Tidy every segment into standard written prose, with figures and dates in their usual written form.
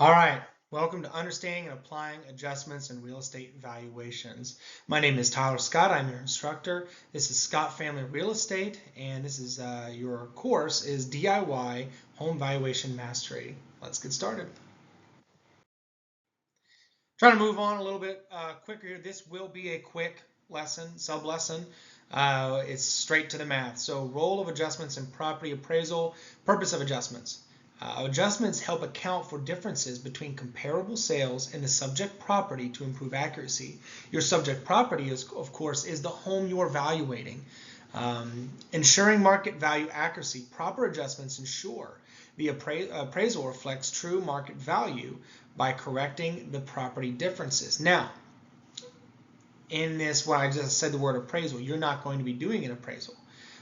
All right, welcome to Understanding and Applying Adjustments in Real Estate Valuations. My name is Tyler Scott. I'm your instructor. This is Scott Family Real Estate, and this is your course is DIY Home Valuation Mastery. Let's get started. Trying to move on a little bit quicker here. This will be a quick lesson, sub-lesson. It's straight to the math. So role of adjustments in property appraisal, purpose of adjustments. Adjustments help account for differences between comparable sales and the subject property to improve accuracy. Your subject property, of course, is the home you're evaluating. Ensuring market value accuracy, proper adjustments ensure the appraisal reflects true market value by correcting the property differences. Now, in this, when I just said the word appraisal, you're not going to be doing an appraisal.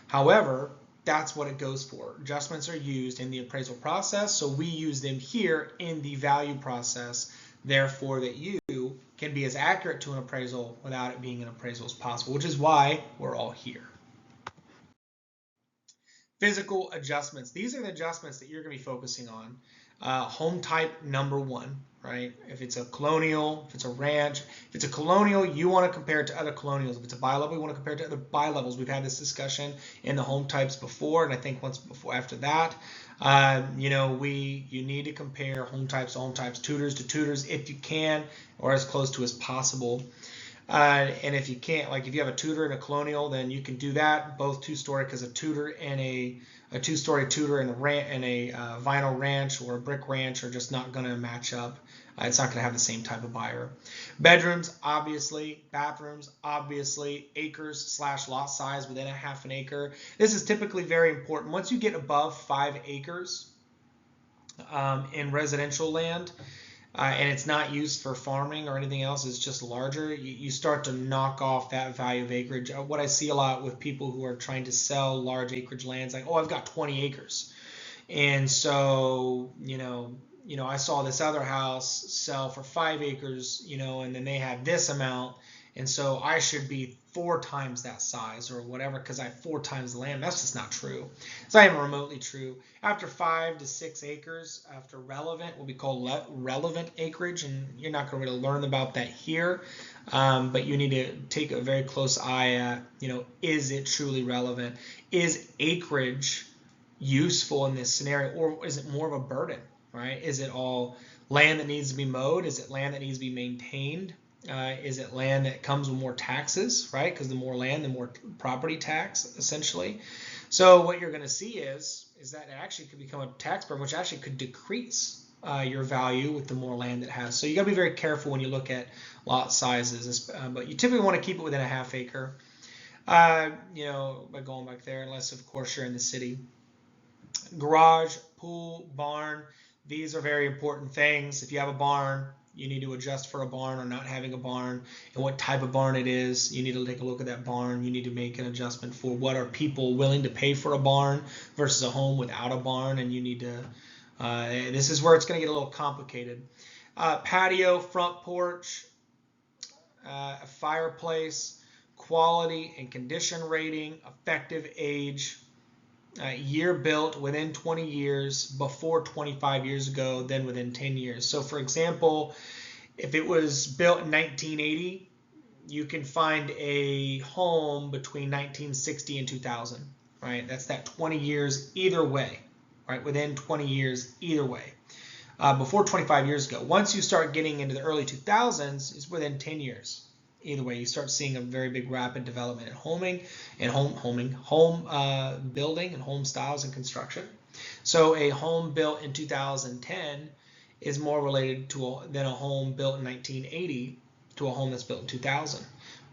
However, that's what it goes for. Adjustments are used in the appraisal process, so we use them here in the value process, therefore that you can be as accurate to an appraisal without it being an appraisal as possible, which is why we're all here. Physical adjustments. These are the adjustments that you're going to be focusing on. Home type number one, right? If it's a colonial, if it's a ranch, if it's a colonial, you want to compare it to other colonials. If it's a bi-level, you want to compare it to other bi-levels. We've had this discussion in the home types before, and I think once before after that, you need to compare home types to home types, tutors to tutors if you can, or as close to as possible. And if you can't, like if you have a tutor and a colonial, then you can do that, both two-story, because a tutor and a two-story tutor and a vinyl ranch or a brick ranch are just not going to match up. It's not going to have the same type of buyer. Bedrooms, obviously. Bathrooms, obviously. Acres / lot size within a half an acre. This is typically very important. Once you get above 5 acres in residential land, and it's not used for farming or anything else, it's just larger, you start to knock off that value of acreage. What I see a lot with people who are trying to sell large acreage lands, like, oh, I've got 20 acres. And so, I saw this other house sell for 5 acres, and then they had this amount. And so I should be 4 times that size or whatever because I have 4 times the land. That's just not true. It's not even remotely true. After 5 to 6 acres, after relevant, will be called relevant acreage, and you're not going to really learn about that here. But you need to take a very close eye at, is it truly relevant? Is acreage useful in this scenario, or is it more of a burden, right? Is it all land that needs to be mowed? Is it land that needs to be maintained? Is it land that comes with more taxes, right? Because the more land, the more property tax, essentially. So what you're going to see is that it actually could become a tax burden, which actually could decrease your value with the more land it has. So you got to be very careful when you look at lot sizes, but you typically want to keep it within a half acre, by going back there, unless, of course, you're in the city. Garage, pool, barn, these are very important things. If you have a barn, you need to adjust for a barn or not having a barn and what type of barn it is. You need to take a look at that barn. You need to make an adjustment for what are people willing to pay for a barn versus a home without a barn, and you need to, this is where it's going to get a little complicated. Patio, front porch, a fireplace, quality and condition rating, effective age, year built within 20 years, before 25 years ago, then within 10 years. So for example, if it was built in 1980, you can find a home between 1960 and 2000, right? That's that 20 years either way, right? Within 20 years either way. Before 25 years ago. Once you start getting into the early 2000s, it's within 10 years. Either way, you start seeing a very big rapid development in home building and home styles and construction. So a home built in 2010 is more related than a home built in 1980 to a home that's built in 2000,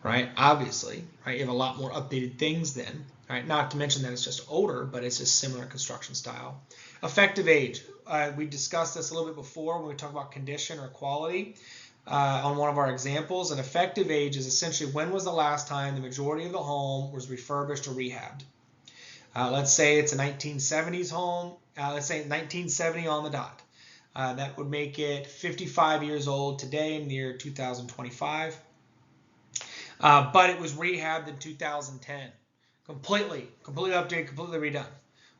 right? Obviously, right? You have a lot more updated things then, right? Not to mention that it's just older, but it's just similar construction style. Effective age. We discussed this a little bit before when we talk about condition or quality. On one of our examples, an effective age is essentially when was the last time the majority of the home was refurbished or rehabbed. Let's say it's a 1970s home. Let's say 1970 on the dot. That would make it 55 years old today in the year 2025. But it was rehabbed in 2010. Completely updated, completely redone.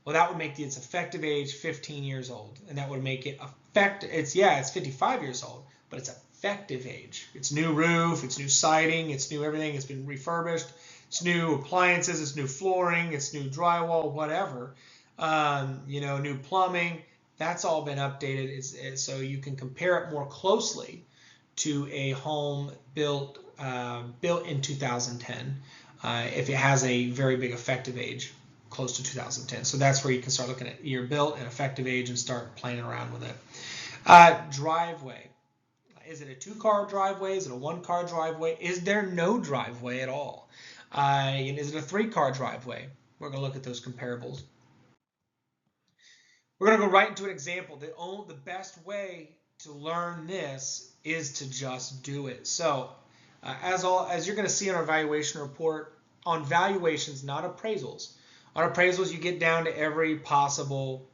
Well, that would make its effective age 15 years old, and that would make it it's 55 years old, but it's effective age. It's new roof, it's new siding, it's new everything, it's been refurbished, it's new appliances, it's new flooring, it's new drywall, whatever, new plumbing. That's all been updated, so you can compare it more closely to a home built in 2010 if it has a very big effective age close to 2010. So that's where you can start looking at year built and effective age and start playing around with it. Driveway. Is it a 2-car driveway? Is it a 1-car driveway? Is there no driveway at all? Is it a 3-car driveway? We're going to look at those comparables. We're going to go right into an example. The best way to learn this is to just do it. So as you're going to see in our valuation report, on valuations, not appraisals. On appraisals, you get down to every possible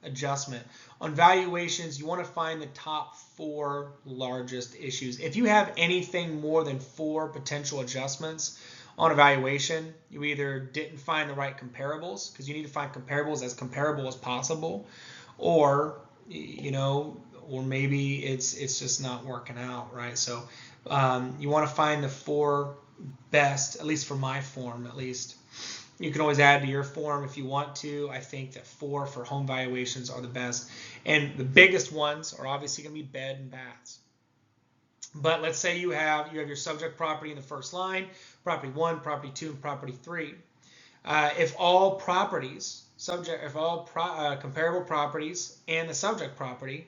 adjustment. On valuations, you want to find the top 4 largest issues. If you have anything more than 4 potential adjustments on a valuation, you either didn't find the right comparables, because you need to find comparables as comparable as possible, or maybe it's just not working out, right? So you want to find the 4 best, at least for my form, at least. You can always add to your form if you want to. I think that 4 for home valuations are the best. And the biggest ones are obviously going to be bed and baths. But let's say you have your subject property in the first line, property 1, property 2, and property 3. If all comparable properties and the subject property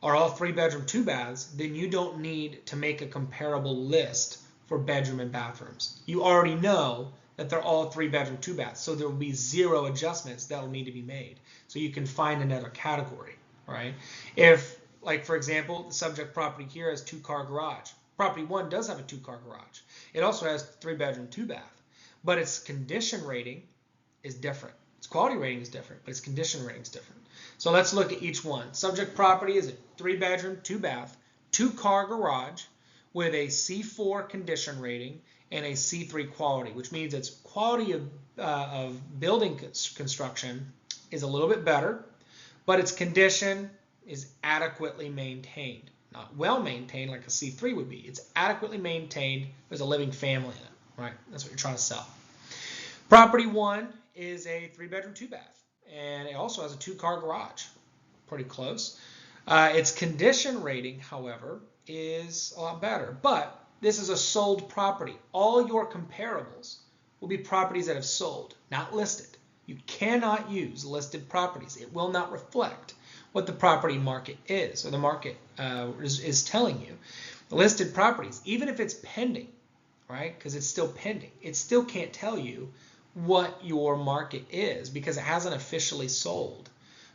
are all 3-bedroom, 2 baths, then you don't need to make a comparable list for bedroom and bathrooms. You already know that they're all 3-bedroom, 2 baths, so there will be 0 adjustments that will need to be made. So you can find another category, right? If, like for example, the subject property here has 2-car garage. Property 1 does have a 2-car garage. It also has 3-bedroom, 2 bath, but its condition rating is different. Its quality rating is different, but its condition rating is different. So let's look at each one. Subject property is a 3-bedroom, 2 bath, 2-car garage with a C4 condition rating and a C3 quality, which means its quality of building construction is a little bit better, but its condition is adequately maintained. Not well maintained like a C3 would be. It's adequately maintained. There's a living family in it, right? That's what you're trying to sell. Property 1 is a 3-bedroom, 2 bath, and it also has a 2-car garage. Pretty close. Its condition rating, however, is a lot better, but this is a sold property. All your comparables will be properties that have sold, not listed. You cannot use listed properties. It will not reflect what the property market is, or the market is telling you. The listed properties, even if it's pending, right, because it's still pending, it still can't tell you what your market is because it hasn't officially sold.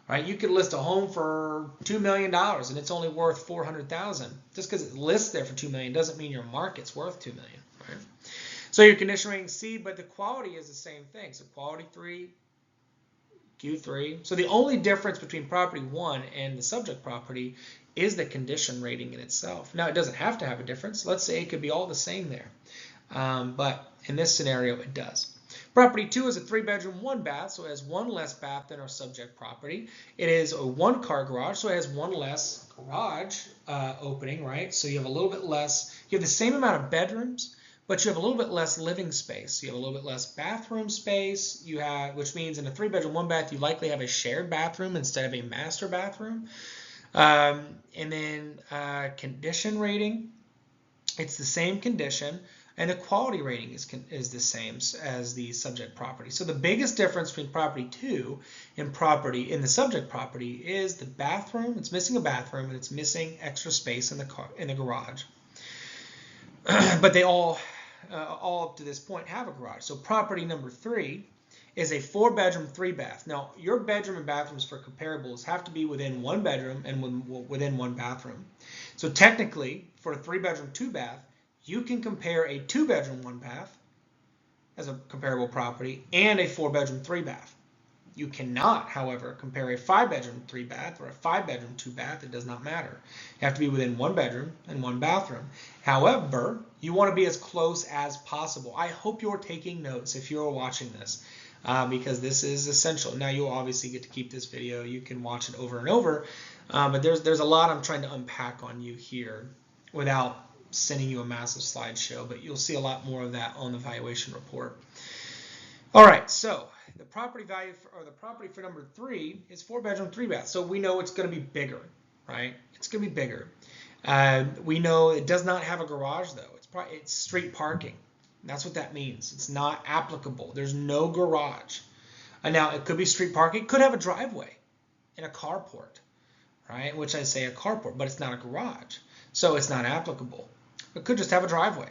Right? You could list a home for $2 million and it's only worth $400,000. Just because it lists there for $2 million doesn't mean your market's worth $2 million. Right? So your condition rating C, but the quality is the same thing. So quality 3, Q3. So the only difference between property 1 and the subject property is the condition rating in itself. Now it doesn't have to have a difference. Let's say it could be all the same there. But in this scenario it does. Property 2 is a 3-bedroom, 1 bath, so it has 1 less bath than our subject property. It is a 1-car garage, so it has 1 less garage opening, right? So you have a little bit less, you have the same amount of bedrooms, but you have a little bit less living space. You have a little bit less bathroom space, which means in a 3-bedroom, 1 bath, you likely have a shared bathroom instead of a master bathroom. And then condition rating, it's the same condition. And the quality rating is the same as the subject property. So the biggest difference between property 2 and the subject property is the bathroom. It's missing a bathroom and it's missing extra space in the garage. But they all up to this point have a garage. So property number 3 is a 4-bedroom, 3 bath. Now your bedroom and bathrooms for comparables have to be within 1 bedroom and within 1 bathroom. So technically for a 3-bedroom, 2 bath, you can compare a 2-bedroom, 1 bath as a comparable property and a 4-bedroom, 3 bath. You cannot, however, compare a 5-bedroom, 3 bath or a 5-bedroom, 2 bath. It does not matter. You have to be within 1 bedroom and 1 bathroom. However, you want to be as close as possible. I hope you're taking notes if you're watching this. because this is essential. Now you'll obviously get to keep this video. You can watch it over and over, but there's a lot I'm trying to unpack on you here without sending you a massive slideshow, but you'll see a lot more of that on the valuation report. All right, so the property value or the property for number 3 is 4-bedroom, 3-bath. So we know it's going to be bigger, right? It's going to be bigger. We know it does not have a garage though. It's street parking. That's what that means. It's not applicable. There's no garage. Now it could be street parking. It could have a driveway and a carport, right? Which I say a carport, but it's not a garage, so it's not applicable. It could just have a driveway.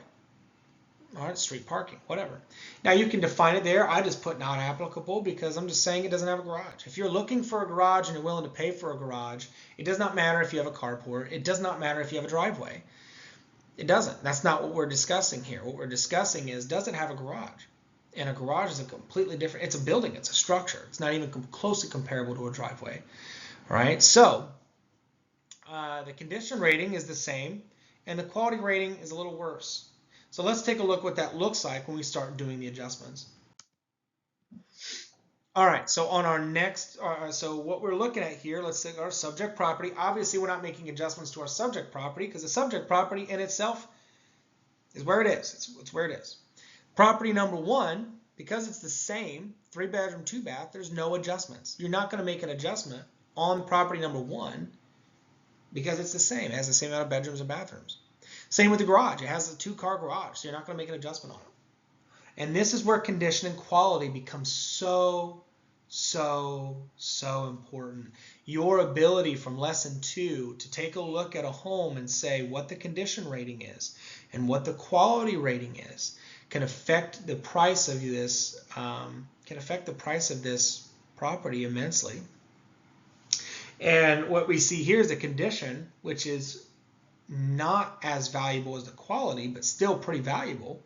All right, street parking, whatever. Now you can define it there. I just put not applicable because I'm just saying it doesn't have a garage. If you're looking for a garage and you're willing to pay for a garage, it does not matter if you have a carport. It does not matter if you have a driveway. It doesn't. That's not what we're discussing here. What we're discussing is, does it have a garage? And a garage is a completely different, it's a building, it's a structure. It's not even closely comparable to a driveway. All right, so the condition rating is the same and the quality rating is a little worse. So let's take a look what that looks like when we start doing the adjustments. All right, so on our next, so what we're looking at here, let's say our subject property. Obviously, we're not making adjustments to our subject property because the subject property in itself is where it is. It's where it is. Property number 1, because it's the same, 3-bedroom, 2-bath, there's no adjustments. You're not going to make an adjustment on property number 1 because it's the same. It has the same amount of bedrooms and bathrooms. Same with the garage. It has a 2-car garage, so you're not going to make an adjustment on it. And this is where condition and quality becomes so important. Your ability from lesson 2 to take a look at a home and say what the condition rating is and what the quality rating is can affect the price of this property immensely. And what we see here is a condition which is not as valuable as the quality, but still pretty valuable.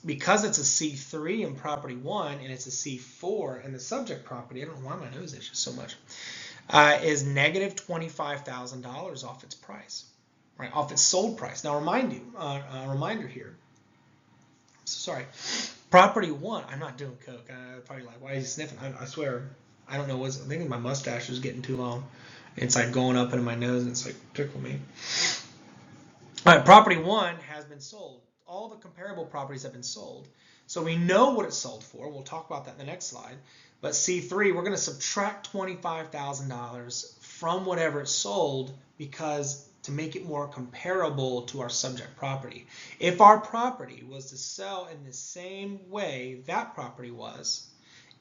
Because it's a C3 in property 1 and it's a C4 in the subject property, I don't know why my nose itches so much, is negative $25,000 off its price, right? Off its sold price. Now, a reminder here. So sorry, property 1. I'm not doing coke. I'm probably like, why is he sniffing? I swear, I don't know. I think my mustache is getting too long. It's like going up into my nose and it's like tickle me. All right, property 1 has been sold. All the comparable properties have been sold. So we know what it's sold for. We'll talk about that in the next slide. But C3, we're going to subtract $25,000 from whatever it's sold because to make it more comparable to our subject property. If our property was to sell in the same way that property was,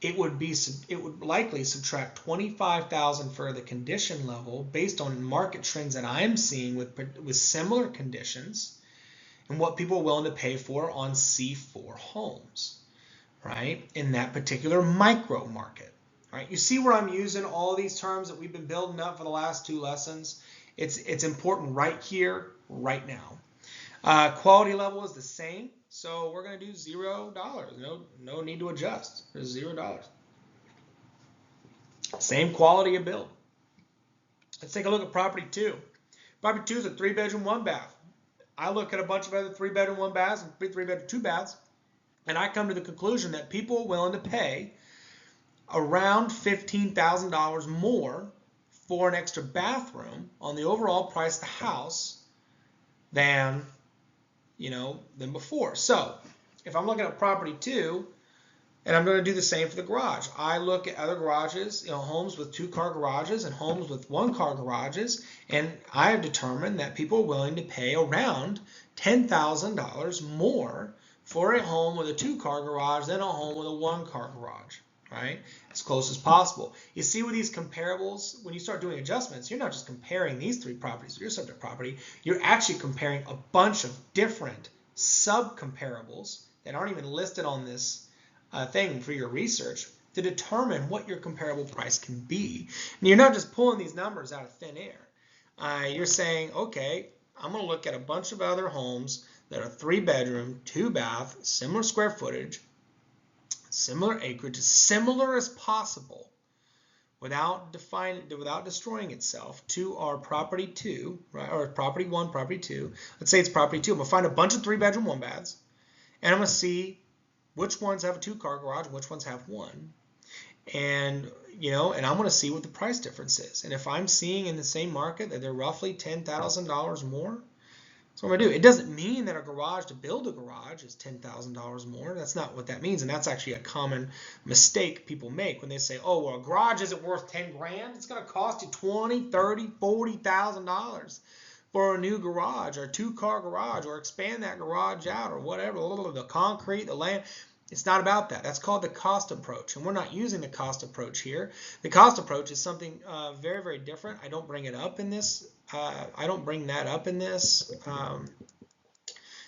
it would likely subtract $25,000 for the condition level based on market trends that I'm seeing with similar conditions and what people are willing to pay for on C4 homes, right? In that particular micro market, right? You see where I'm using all these terms that we've been building up for the last 2 lessons? It's important right here, right now. Quality level is the same, so we're going to do $0. No need to adjust. There's $0. Same quality of build. Let's take a look at property 2. Property 2 is a 3-bedroom, 1-bath. I look at a bunch of other 3-bedroom, 1-baths and 3-bedroom, 2-baths, and I come to the conclusion that people are willing to pay around $15,000 more for an extra bathroom on the overall price of the house than before. So if I'm looking at property 2, and I'm going to do the same for the garage. I look at other garages, homes with 2-car garages and homes with 1-car garages, and I have determined that people are willing to pay around $10,000 more for a home with a 2-car garage than a home with a 1-car garage, right? As close as possible. You see with these comparables, when you start doing adjustments, you're not just comparing these 3 properties to your subject property, you're actually comparing a bunch of different sub-comparables that aren't even listed on this thing for your research to determine what your comparable price can be. And you're not just pulling these numbers out of thin air. You're saying, okay, I'm going to look at a bunch of other homes that are 3-bedroom, 2-bath, similar square footage, similar acreage, as similar as possible without destroying itself to our property 2, right? Or property 1, property 2. Let's say it's property 2. I'm going to find a bunch of 3-bedroom, 1-baths, and I'm going to see which ones have a 2-car garage and which ones have one. And, and I'm going to see what the price difference is. And if I'm seeing in the same market that they're roughly $10,000 more, that's what I'm going to do. It doesn't mean that a garage to build a garage is $10,000 more. That's not what that means. And that's actually a common mistake people make when they say, oh, well, a garage isn't worth 10 grand. It's going to cost you $20, $30, $40,000 for a new garage or a 2-car garage, or expand that garage out, or whatever, the concrete, the land. It's not about that. That's called the cost approach, and we're not using the cost approach here. The cost approach is something very, very different. I don't bring it up in this. I don't bring that up in this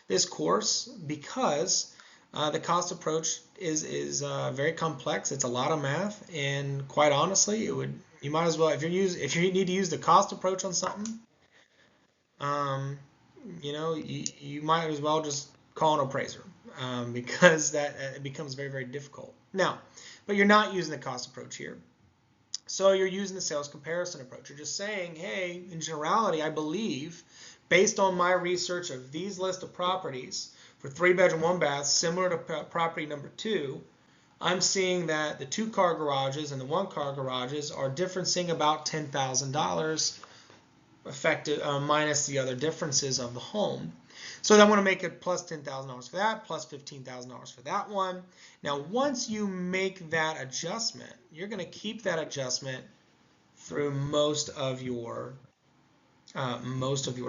this course, because the cost approach is very complex. It's a lot of math, and quite honestly, you might as well, if you need to use the cost approach on something, you might as well just call an appraiser, because it becomes very, very difficult. Now, but you're not using the cost approach here. So you're using the sales comparison approach. You're just saying, hey, in generality, I believe, based on my research of these list of properties for 3-bedroom, 1-bath, similar to property number 2, I'm seeing that the 2-car garages and the 1-car garages are differencing about $10,000 affected minus the other differences of the home. So I want to make it plus $10,000 for that, plus $15,000 for that one. Now, once you make that adjustment, you're going to keep that adjustment through most of your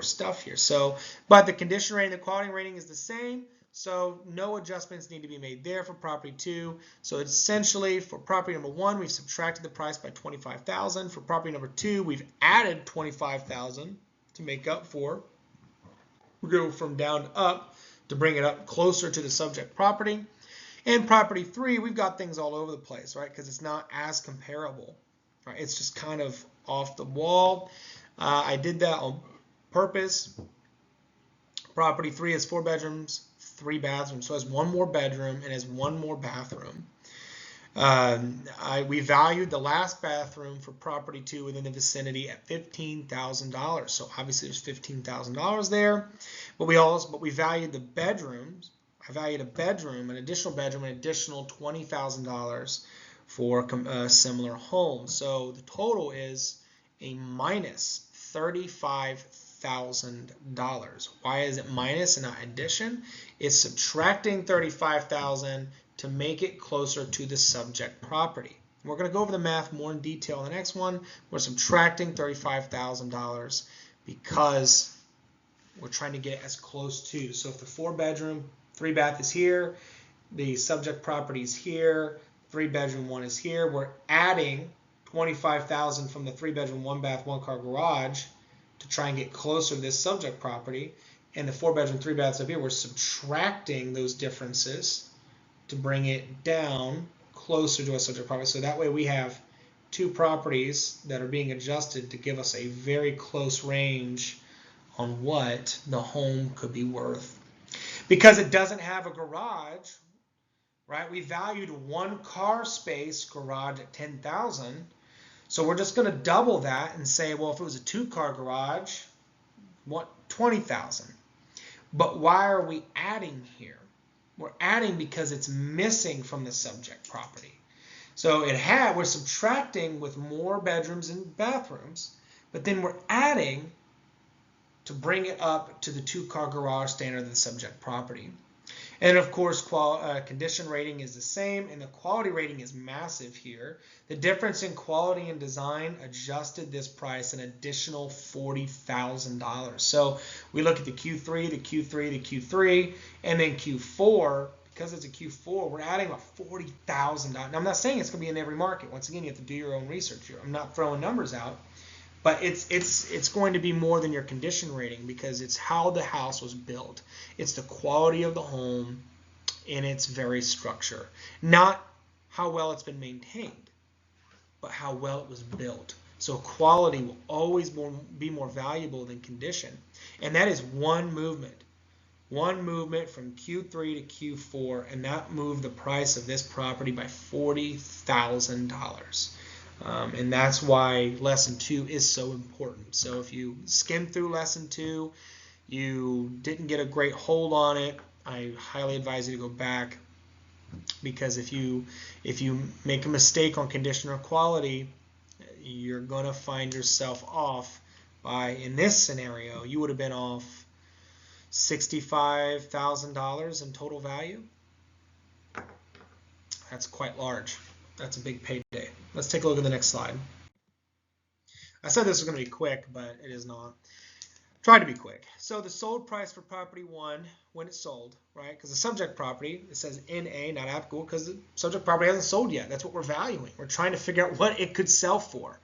stuff here. So, but the condition rating, the quality rating is the same. So no adjustments need to be made there for property 2. So essentially, for property number 1, we've subtracted the price by $25,000. For property number 2, we've added $25,000 to make up for. We go from down to up to bring it up closer to the subject property. And property 3, we've got things all over the place, right? Because it's not as comparable, right? It's just kind of off the wall. I did that on purpose. Property 3 has 4 bedrooms, 3 bathrooms, so it has 1 more bedroom and has 1 more bathroom. We valued the last bathroom for property 2 within the vicinity at $15,000. So obviously there's $15,000 there, but we valued the bedrooms. I valued a bedroom, an additional $20,000 for a similar home. So the total is a minus $35,000. Why is it minus and not addition? It's subtracting $35,000 to make it closer to the subject property. We're going to go over the math more in detail in the next one. We're subtracting $35,000 because we're trying to get as close to. So if the 4-bedroom, 3-bath is here, the subject property is here, 3-bedroom, 1 is here, we're adding $25,000 from the 3-bedroom, 1-bath, 1-car garage to try and get closer to this subject property. And the 4-bedroom, 3-baths up here, we're subtracting those differences to bring it down closer to a subject property. So that way we have 2 properties that are being adjusted to give us a very close range on what the home could be worth. Because it doesn't have a garage, right? We valued 1 car space garage at $10,000. So we're just going to double that and say, well, if it was a 2-car garage, what, $20,000. But why are we adding here? We're adding because it's missing from the subject property. So we're subtracting with more bedrooms and bathrooms, but then we're adding to bring it up to the 2-car garage standard of the subject property. And of course, condition rating is the same, and the quality rating is massive here. The difference in quality and design adjusted this price an additional $40,000. So we look at the Q3, the Q3, the Q3, and then Q4. Because it's a Q4, we're adding about $40,000. Now, I'm not saying it's going to be in every market. Once again, you have to do your own research here. I'm not throwing numbers out. But it's going to be more than your condition rating because it's how the house was built. It's the quality of the home and its very structure. Not how well it's been maintained, but how well it was built. So quality will always be more valuable than condition. And that is one movement. One movement from Q3 to Q4, and that moved the price of this property by $40,000. And that's why lesson 2 is so important. So if you skim through lesson 2, you didn't get a great hold on it, I highly advise you to go back because if you make a mistake on condition or quality, you're going to find yourself off by, in this scenario, you would have been off $65,000 in total value. That's quite large. That's a big payday. Let's take a look at the next slide. I said this was going to be quick, but it is not. Try to be quick. So the sold price for property 1 when it's sold, right? Because the subject property, it says NA, not applicable, because the subject property hasn't sold yet. That's what we're valuing. We're trying to figure out what it could sell for,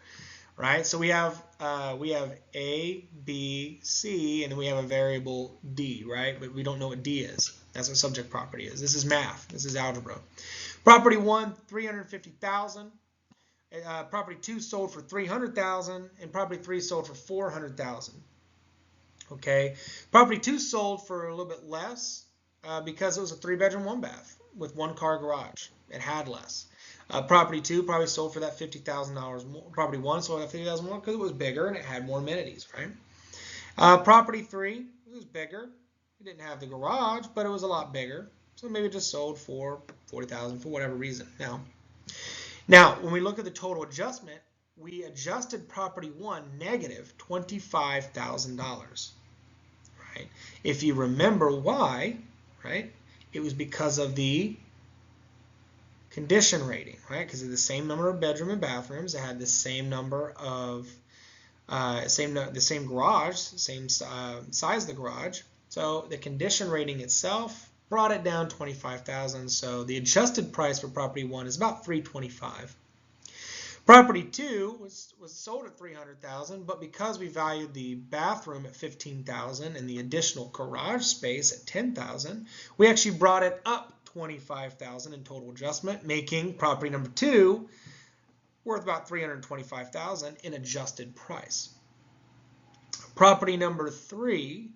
right? So we have A, B, C, and then we have a variable D, right? But we don't know what D is. That's what subject property is. This is math. This is algebra. Property 1, $350,000. Property 2 sold for $300,000, and property 3 sold for $400,000. Okay, property 2 sold for a little bit less because it was a 3-bedroom, 1-bath with 1-car garage. It had less. Property 2 probably sold for that $50,000 more. Property 1 sold for that $50,000 more because it was bigger and it had more amenities, right? Property 3, it was bigger. It didn't have the garage, but it was a lot bigger. So maybe it just sold for $40,000 for whatever reason. Now, when we look at the total adjustment, we adjusted property 1 negative $25,000, right? If you remember why, right? It was because of the condition rating, right? Because of the same number of bedroom and bathrooms, it had the same number of the same garage, same size of the garage. So the condition rating itself brought it down $25,000. So the adjusted price for property 1 is about $325,000. Property 2 was sold at $300,000, but because we valued the bathroom at $15,000 and the additional garage space at $10,000, we actually brought it up $25,000 in total adjustment, making property number 2 worth about $325,000 in adjusted price. Property number 3,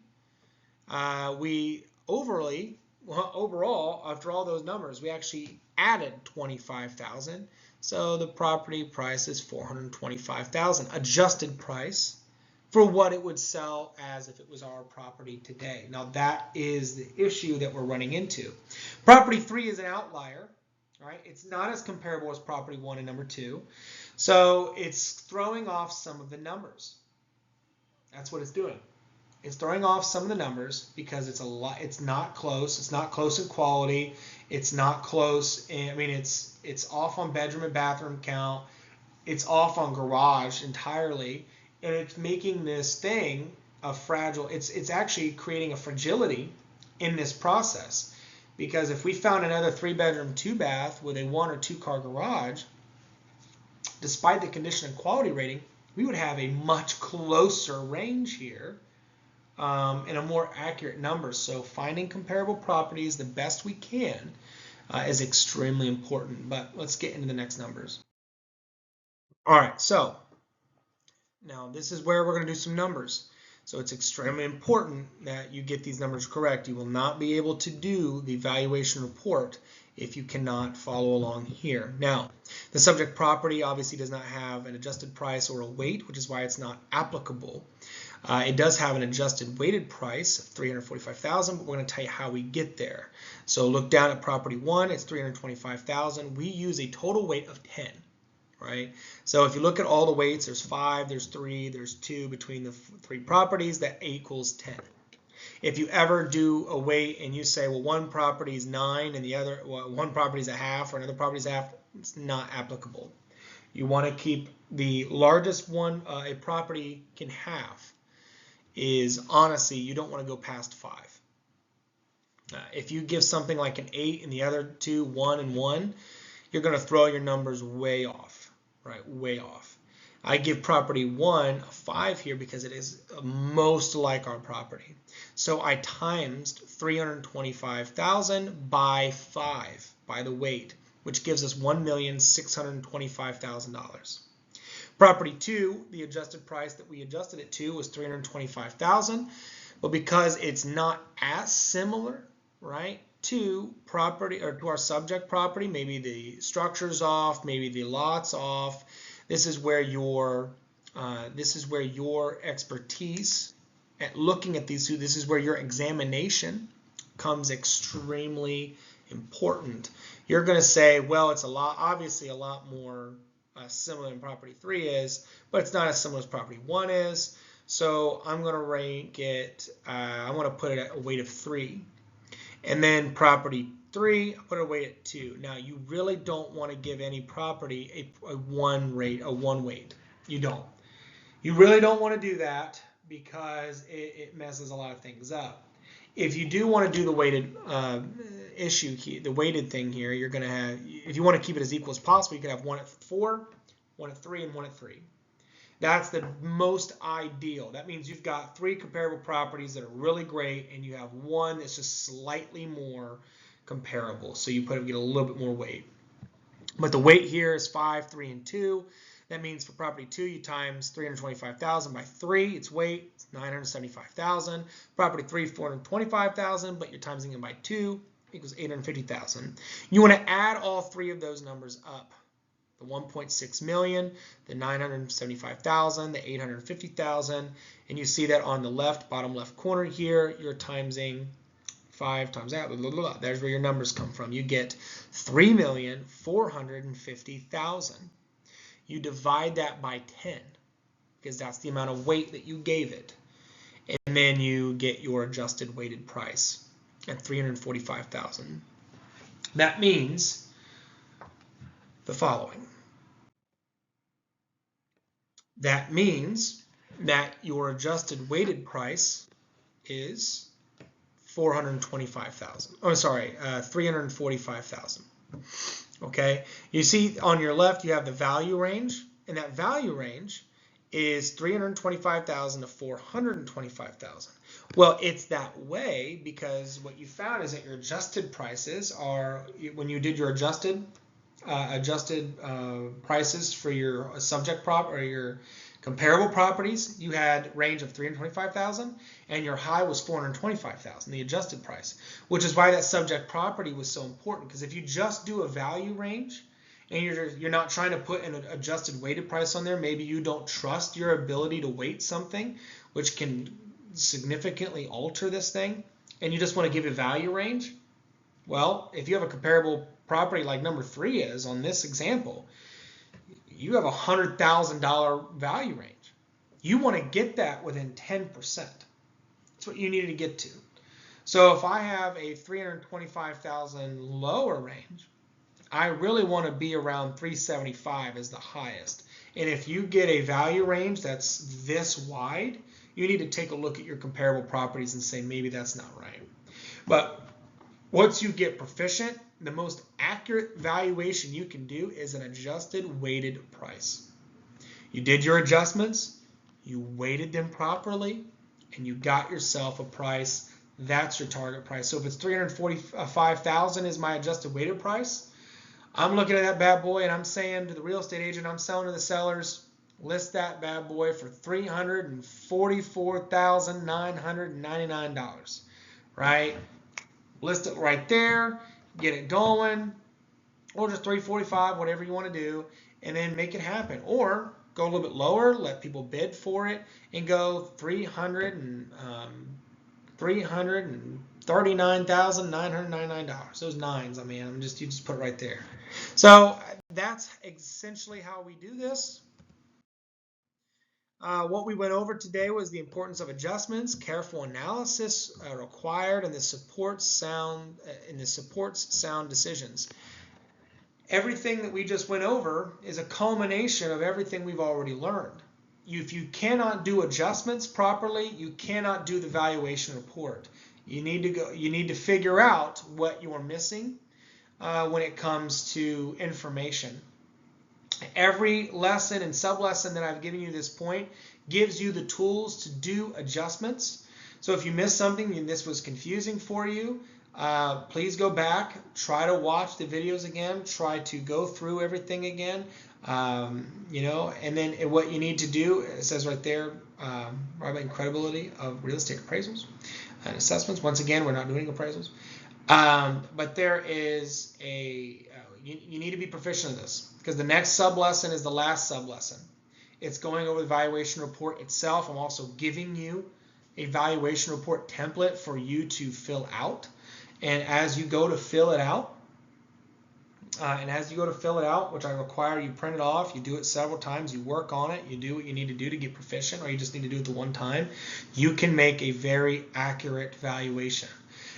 we overall, after all those numbers, we actually added $25,000. So the property price is $425,000, adjusted price for what it would sell as if it was our property today. Now that is the issue that we're running into. Property 3 is an outlier, right? It's not as comparable as property 1 and number 2. So it's throwing off some of the numbers. That's what it's doing. It's throwing off some of the numbers because it's not close. It's not close in quality. It's not close. It's off on bedroom and bathroom count. It's off on garage entirely, and it's making this thing a fragile. It's actually creating a fragility in this process, because if we found another 3-bedroom, 2-bath with a 1 or 2-car garage, despite the condition and quality rating, we would have a much closer range here. And a more accurate number. So finding comparable properties the best we can is extremely important. But let's get into the next numbers. All right, so now this is where we're going to do some numbers. So it's extremely important that you get these numbers correct. You will not be able to do the valuation report if you cannot follow along here. Now, the subject property obviously does not have an adjusted price or a weight, which is why it's not applicable. It does have an adjusted weighted price of $345,000, but we're going to tell you how we get there. So look down at property 1, it's $325,000. We use a total weight of 10, right? So if you look at all the weights, there's 5, there's 3, there's 2 between the 3 properties, that equals 10. If you ever do a weight and you say, well, one property is 9 and the other, well, one property is a half or another property is a half, it's not applicable. You want to keep the largest one a property can have is, honestly, you don't want to go past 5. If you give something like an 8 and the other 2, 1 and 1, you're going to throw your numbers way off, right? Way off. I give property 1 a 5 here because it is most like our property. So I times $325,000 by 5, by the weight, which gives us $1,625,000. Property 2, the adjusted price that we adjusted it to was $325,000, but because it's not as similar, right, to property or to our subject property, maybe the structure's off, maybe the lot's off. This is where your expertise at looking at these two, this is where your examination comes extremely important. You're going to say, well, it's obviously a lot more similar than property 3 is, but it's not as similar as property 1 is. So I'm going to rank it, I want to put it at a weight of 3. And then property 3, I put it a weight at 2. Now you really don't want to give any property a 1 weight. You don't. You really don't want to do that because it messes a lot of things up. If you do want to do the weighted the weighted thing here, you're going to have, if you want to keep it as equal as possible, you could have 1 at 4, 1 at 3, and 1 at 3. That's the most ideal. That means you've got 3 comparable properties that are really great, and you have 1 that's just slightly more comparable. So you get a little bit more weight. But the weight here is 5, 3, and 2. That means for property 2, you times 325,000 by 3, its weight, it's 975,000. Property 3, 425,000, but you're timesing it by 2, equals 850,000. You want to add all 3 of those numbers up. The 1.6 million, the 975,000, the 850,000, and you see that on the bottom left corner here, you're timesing 5 times that, blah, blah, blah. There's where your numbers come from. You get 3,450,000. You divide that by 10 because that's the amount of weight that you gave it. And then you get your adjusted weighted price at 345,000. That means the following. That means that your adjusted weighted price is 345,000. Okay, you see on your left you have the value range, and that value range is 325,000 to 425,000. Well, it's that way because what you found is that your adjusted prices are, when you did your adjusted prices for your subject prop or your comparable properties, you had range of 325,000 and your high was 425,000, the adjusted price, which is why that subject property was so important, because if you just do a value range and you're not trying to put an adjusted weighted price on there, maybe you don't trust your ability to weight something, which can significantly alter this thing, and you just want to give a value range. Well, if you have a comparable property like number 3 is on this example, you have a $100,000 value range. You want to get that within 10%. That's what you need to get to. So if I have a 325,000 lower range, I really want to be around 375 as the highest. And if you get a value range that's this wide, you need to take a look at your comparable properties and say maybe that's not right. But once you get proficient, the most accurate valuation you can do is an adjusted weighted price. You did your adjustments, you weighted them properly, and you got yourself a price. That's your target price. So if it's 345,000 is my adjusted weighted price, I'm looking at that bad boy and I'm saying to the real estate agent, I'm selling to the sellers, list that bad boy for $344,999, right? List it right there, get it going, or just 345, whatever you want to do, and then make it happen. Or go a little bit lower, let people bid for it, and go $339,999. Those nines, I mean, you just put it right there. So that's essentially how we do this. What we went over today was the importance of adjustments, careful analysis required, and the supports sound decisions. Everything that we just went over is a culmination of everything we've already learned. If you cannot do adjustments properly, you cannot do the valuation report. You need to figure out what you're missing when it comes to information. Every lesson and sub-lesson that I've given you this point gives you the tools to do adjustments. So if you missed something and this was confusing for you, please go back, try to watch the videos again, try to go through everything again, and then what you need to do, it says right there, about credibility of real estate appraisals and assessments. Once again, we're not doing appraisals. But there is you need to be proficient in this, because the next sub-lesson is the last sub-lesson. It's going over the valuation report itself. I'm also giving you a valuation report template for you to fill out. And as you go to fill it out, which I require you print it off, you do it several times, you work on it, you do what you need to do to get proficient, or you just need to do it the one time, you can make a very accurate valuation.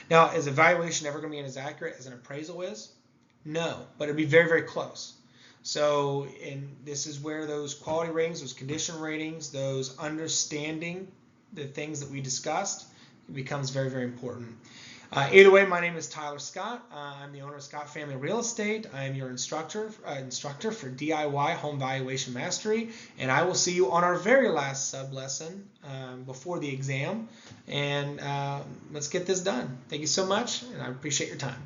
Now, is a valuation ever going to be as accurate as an appraisal is? No, but it'd be very, very close. So, and this is where those quality ratings, those condition ratings, those understanding the things that we discussed, it becomes very, very important. Either way, my name is Tyler Scott. I'm the owner of Scott Family Real Estate. I am your instructor for DIY Home Valuation Mastery, and I will see you on our very last sub lesson before the exam. And let's get this done. Thank you so much, and I appreciate your time.